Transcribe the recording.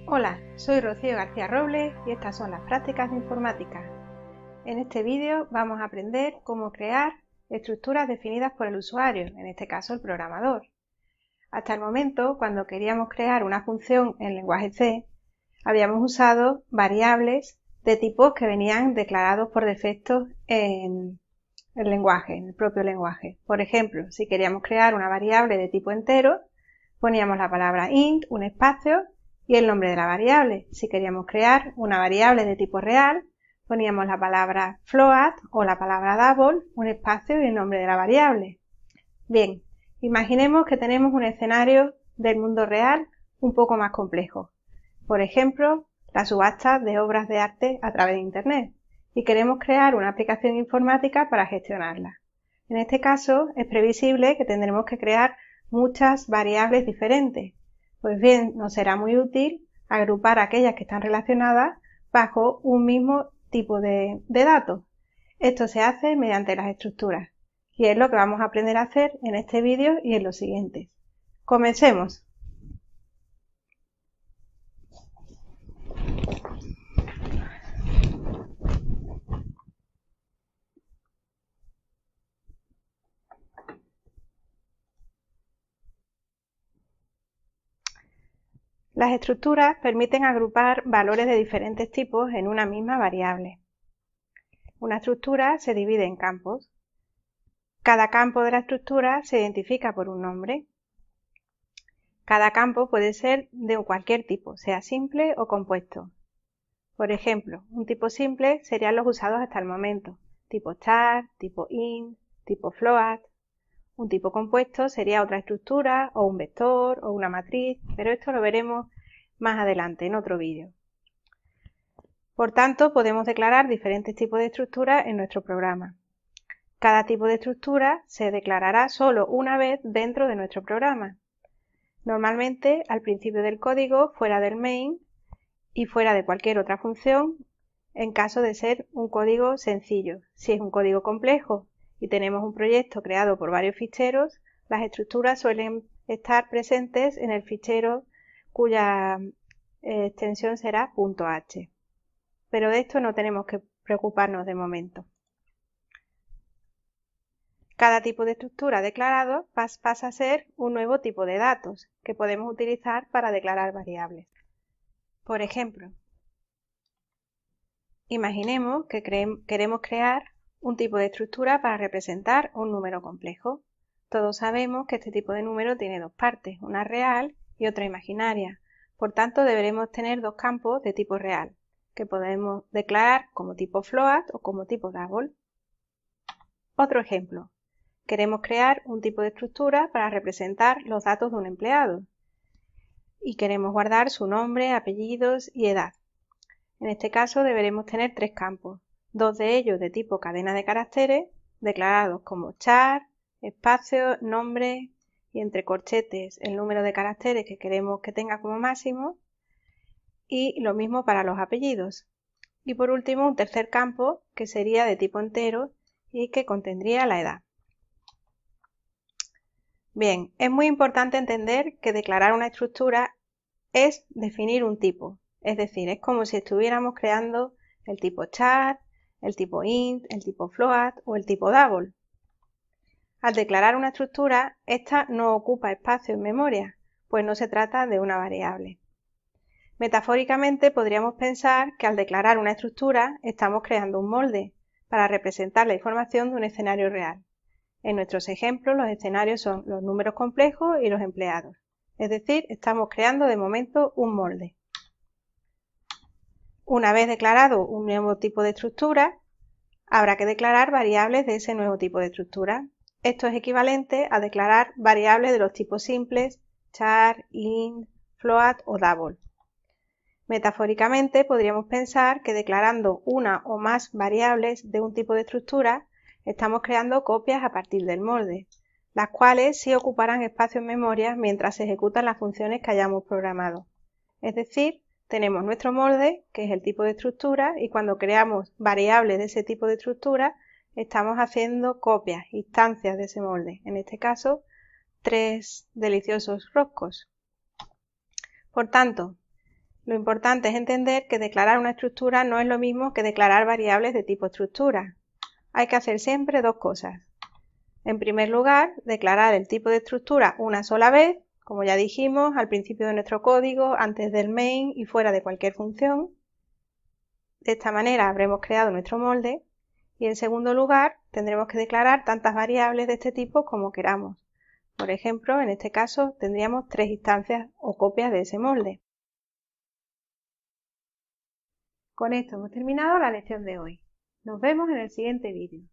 Hola, soy Rocío García Robles y estas son las prácticas de informática. En este vídeo vamos a aprender cómo crear estructuras definidas por el usuario, en este caso el programador. Hasta el momento, cuando queríamos crear una función en lenguaje C, habíamos usado variables de tipos que venían declarados por defecto en el lenguaje, en el propio lenguaje. Por ejemplo, si queríamos crear una variable de tipo entero, poníamos la palabra int, un espacio y el nombre de la variable. Si queríamos crear una variable de tipo real, poníamos la palabra float o la palabra double, un espacio y el nombre de la variable. Bien, imaginemos que tenemos un escenario del mundo real un poco más complejo. Por ejemplo, la subasta de obras de arte a través de Internet y queremos crear una aplicación informática para gestionarla. En este caso, es previsible que tendremos que crear muchas variables diferentes. Pues bien, nos será muy útil agrupar aquellas que están relacionadas bajo un mismo tipo de datos. Esto se hace mediante las estructuras y es lo que vamos a aprender a hacer en este vídeo y en los siguientes. Comencemos. Las estructuras permiten agrupar valores de diferentes tipos en una misma variable. Una estructura se divide en campos. Cada campo de la estructura se identifica por un nombre. Cada campo puede ser de cualquier tipo, sea simple o compuesto. Por ejemplo, un tipo simple serían los usados hasta el momento, tipo char, tipo int, tipo float. Un tipo compuesto sería otra estructura, o un vector, o una matriz, pero esto lo veremos más adelante en otro vídeo. Por tanto, podemos declarar diferentes tipos de estructuras en nuestro programa. Cada tipo de estructura se declarará solo una vez dentro de nuestro programa. Normalmente al principio del código, fuera del main y fuera de cualquier otra función, en caso de ser un código sencillo. Si es un código complejo y tenemos un proyecto creado por varios ficheros, las estructuras suelen estar presentes en el fichero cuya extensión será .h. Pero de esto no tenemos que preocuparnos de momento. Cada tipo de estructura declarado pasa a ser un nuevo tipo de datos que podemos utilizar para declarar variables. Por ejemplo, imaginemos que queremos crear un tipo de estructura para representar un número complejo. Todos sabemos que este tipo de número tiene dos partes, una real y otra imaginaria. Por tanto, deberemos tener dos campos de tipo real, que podemos declarar como tipo float o como tipo double. Otro ejemplo. Queremos crear un tipo de estructura para representar los datos de un empleado y queremos guardar su nombre, apellidos y edad. En este caso deberemos tener tres campos, dos de ellos de tipo cadena de caracteres, declarados como char, espacio, nombre y entre corchetes el número de caracteres que queremos que tenga como máximo, y lo mismo para los apellidos. Y por último un tercer campo que sería de tipo entero y que contendría la edad. Bien, es muy importante entender que declarar una estructura es definir un tipo, es decir, es como si estuviéramos creando el tipo char, el tipo int, el tipo float o el tipo double. Al declarar una estructura, esta no ocupa espacio en memoria, pues no se trata de una variable. Metafóricamente podríamos pensar que al declarar una estructura estamos creando un molde para representar la información de un escenario real. En nuestros ejemplos los escenarios son los números complejos y los empleados. Es decir, estamos creando de momento un molde. Una vez declarado un nuevo tipo de estructura, habrá que declarar variables de ese nuevo tipo de estructura. Esto es equivalente a declarar variables de los tipos simples, char, int, float o double. Metafóricamente podríamos pensar que declarando una o más variables de un tipo de estructura, estamos creando copias a partir del molde, las cuales sí ocuparán espacio en memoria mientras se ejecutan las funciones que hayamos programado. Es decir, tenemos nuestro molde, que es el tipo de estructura, y cuando creamos variables de ese tipo de estructura, estamos haciendo copias, instancias de ese molde. En este caso, 3 deliciosos roscos. Por tanto, lo importante es entender que declarar una estructura no es lo mismo que declarar variables de tipo estructura. Hay que hacer siempre dos cosas. En primer lugar, declarar el tipo de estructura una sola vez, como ya dijimos al principio de nuestro código, antes del main y fuera de cualquier función. De esta manera habremos creado nuestro molde. Y en segundo lugar, tendremos que declarar tantas variables de este tipo como queramos. Por ejemplo, en este caso tendríamos 3 instancias o copias de ese molde. Con esto hemos terminado la lección de hoy. Nos vemos en el siguiente vídeo.